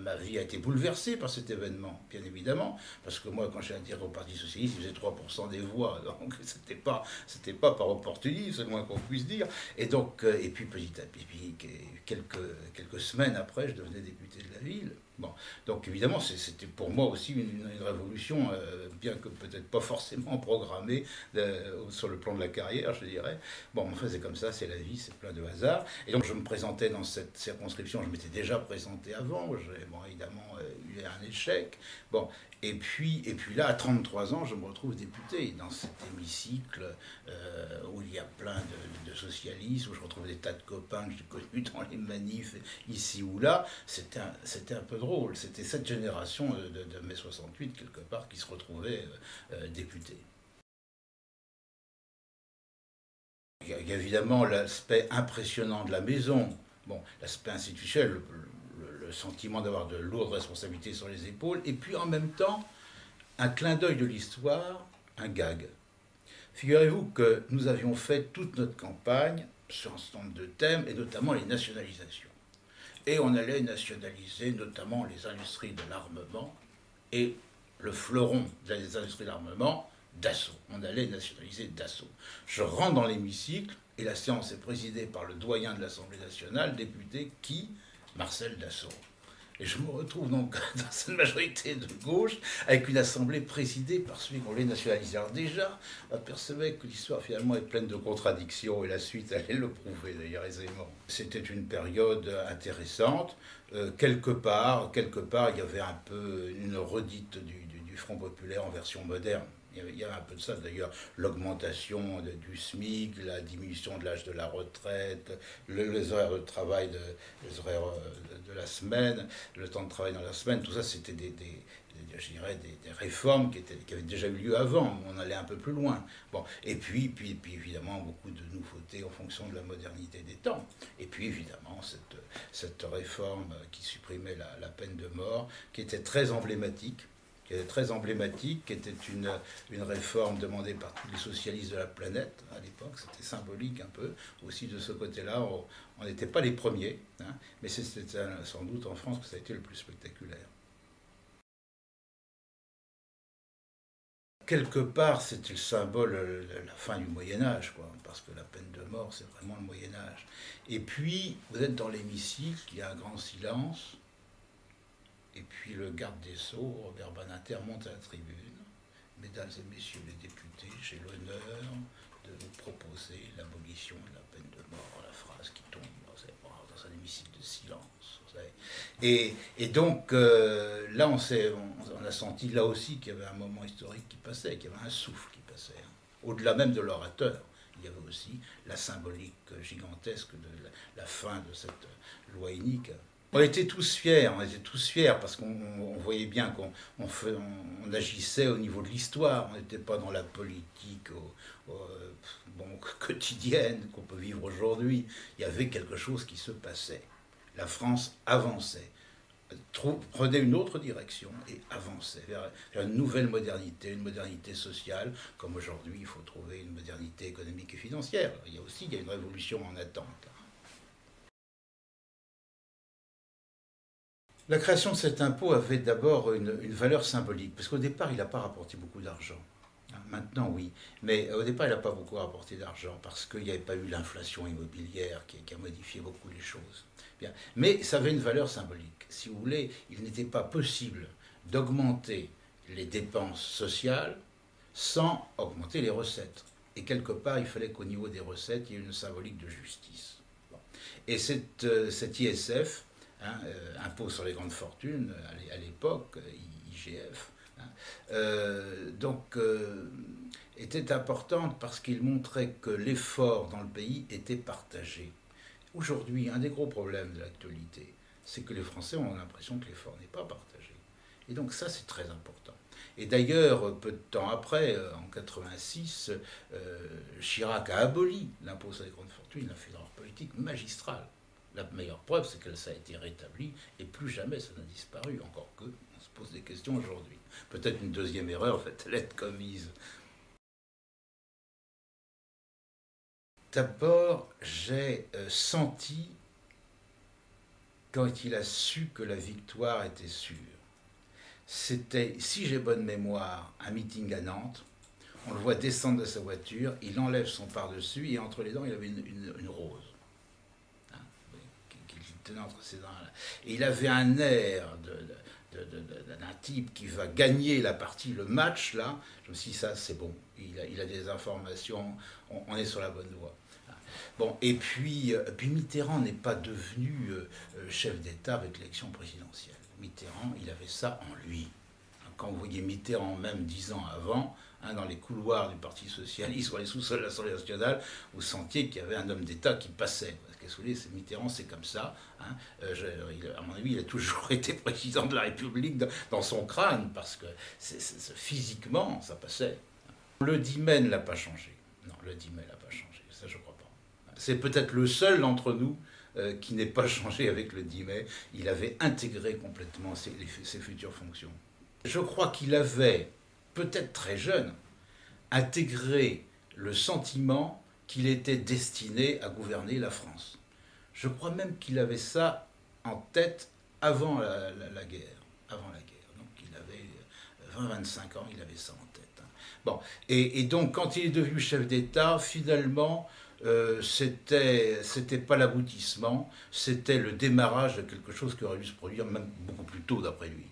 ma vie a été bouleversée par cet événement, bien évidemment, parce que moi, quand j'ai adhéré au Parti Socialiste, il faisait 3% des voix, donc c'était pas par opportunisme, c'est le moins qu'on puisse dire. Et donc, et puis petit à petit, quelques semaines après, je devenais député de la ville. Bon, donc évidemment, c'était pour moi aussi une révolution, bien que peut-être pas forcément programmée sur le plan de la carrière, je dirais. Bon, enfin, c'est comme ça, c'est la vie, c'est plein de hasard. Et donc, je me présentais dans cette circonscription, je m'étais déjà présenté avant, j'ai bon, évidemment eu un échec. Bon, et puis là, à 33 ans, je me retrouve député dans cet hémicycle où il y a plein de socialistes, où je retrouve des tas de copains que j'ai connus dans les manifs, ici ou là. C'était un peu drôle. C'était cette génération de mai 68, quelque part, qui se retrouvait député. Il y a évidemment l'aspect impressionnant de la maison, bon, l'aspect institutionnel, le sentiment d'avoir de lourdes responsabilités sur les épaules, et puis en même temps, un clin d'œil de l'histoire, un gag. Figurez-vous que nous avions fait toute notre campagne sur un certain nombre de thèmes, et notamment les nationalisations. Et on allait nationaliser notamment les industries de l'armement et le fleuron des industries de l'armement, Dassault. On allait nationaliser Dassault. Je rentre dans l'hémicycle et la séance est présidée par le doyen de l'Assemblée nationale, député qui Marcel Dassault. Et je me retrouve donc dans cette majorité de gauche avec une assemblée présidée par celui qu'on voulait nationaliser. Alors déjà, on apercevait que l'histoire finalement est pleine de contradictions et la suite allait le prouver d'ailleurs aisément. C'était une période intéressante. Quelque part, il y avait un peu une redite du Front populaire en version moderne. Il y avait un peu de ça d'ailleurs, l'augmentation du SMIC, la diminution de l'âge de la retraite, les horaires de travail, les horaires de la semaine, le temps de travail dans la semaine, tout ça c'était je dirais des réformes qui avaient déjà eu lieu avant, on allait un peu plus loin. Bon, et puis évidemment beaucoup de nouveautés en fonction de la modernité des temps. Et puis évidemment cette réforme qui supprimait la peine de mort, qui était très emblématique, qui était une réforme demandée par tous les socialistes de la planète à l'époque. C'était symbolique un peu aussi de ce côté-là. On n'était pas les premiers, hein, mais c'était sans doute en France que ça a été le plus spectaculaire. Quelque part, c'était le symbole de la fin du Moyen Âge, quoi, parce que la peine de mort, c'est vraiment le Moyen Âge. Et puis, vous êtes dans l'hémicycle, il y a un grand silence, et puis le garde des Sceaux, Robert Badinter, monte à la tribune. Mesdames et messieurs les députés, j'ai l'honneur de vous proposer l'abolition de la peine de mort, la phrase qui tombe dans un hémicycle de silence. Et donc là, on a senti là aussi qu'il y avait un moment historique qui passait, qu'il y avait un souffle qui passait. Hein. Au-delà même de l'orateur, il y avait aussi la symbolique gigantesque de la fin de cette loi inique. On était tous fiers parce qu'on voyait bien qu'on agissait au niveau de l'histoire, on n'était pas dans la politique bon, quotidienne qu'on peut vivre aujourd'hui. Il y avait quelque chose qui se passait. La France avançait, prenait une autre direction et avançait vers une nouvelle modernité, une modernité sociale, comme aujourd'hui il faut trouver une modernité économique et financière. Il y a une révolution en attente. La création de cet impôt avait d'abord une valeur symbolique, parce qu'au départ, il n'a pas rapporté beaucoup d'argent. Maintenant, oui. Mais au départ, il n'a pas beaucoup rapporté d'argent, parce qu'il n'y avait pas eu l'inflation immobilière qui a modifié beaucoup les choses. Bien. Mais ça avait une valeur symbolique. Si vous voulez, il n'était pas possible d'augmenter les dépenses sociales sans augmenter les recettes. Et quelque part, il fallait qu'au niveau des recettes, il y ait une symbolique de justice. Bon. Et cet ISF, hein, impôt sur les grandes fortunes, à l'époque, IGF, hein, était importante parce qu'il montrait que l'effort dans le pays était partagé. Aujourd'hui, un des gros problèmes de l'actualité, c'est que les Français ont l'impression que l'effort n'est pas partagé. Et donc ça, c'est très important. Et d'ailleurs, peu de temps après, en 86, Chirac a aboli l'impôt sur les grandes fortunes, il a fait une politique magistrale. La meilleure preuve, c'est que ça a été rétabli et plus jamais ça n'a disparu, encore que on se pose des questions aujourd'hui. Peut-être une deuxième erreur va-t-elle être commise. D'abord, j'ai senti quand il a su que la victoire était sûre. C'était, si j'ai bonne mémoire, un meeting à Nantes. On le voit descendre de sa voiture, il enlève son par-dessus et entre les dents, il avait une rose. Hein, qu'il tenait entre ses dents. Et il avait un air d'un type qui va gagner la partie, le match, là. Je me suis dit, ça, c'est bon. Il a des informations, on est sur la bonne voie. Bon, et puis Mitterrand n'est pas devenu chef d'État avec l'élection présidentielle. Mitterrand, il avait ça en lui. Quand vous voyez Mitterrand, même 10 ans avant, hein, dans les couloirs du Parti Socialiste, ou les sous-sols de l'Assemblée nationale, vous sentiez qu'il y avait un homme d'État qui passait. Parce que, vous voyez, Mitterrand, c'est comme ça. Hein. À mon avis, il a toujours été président de la République dans son crâne, parce que physiquement, ça passait. Le 10 mai ne l'a pas changé. Non, le 10 mai ne l'a pas changé. Ça, je crois pas. C'est peut-être le seul d'entre nous qui n'ait pas changé avec le 10 mai. Il avait intégré complètement ses futures fonctions. Je crois qu'il avait, peut-être très jeune, intégré le sentiment qu'il était destiné à gouverner la France. Je crois même qu'il avait ça en tête avant la guerre. Avant la guerre. Donc il avait 20-25 ans, il avait ça en tête. Bon, et donc quand il est devenu chef d'État, finalement, c'était pas l'aboutissement, c'était le démarrage de quelque chose qui aurait dû se produire même beaucoup plus tôt d'après lui.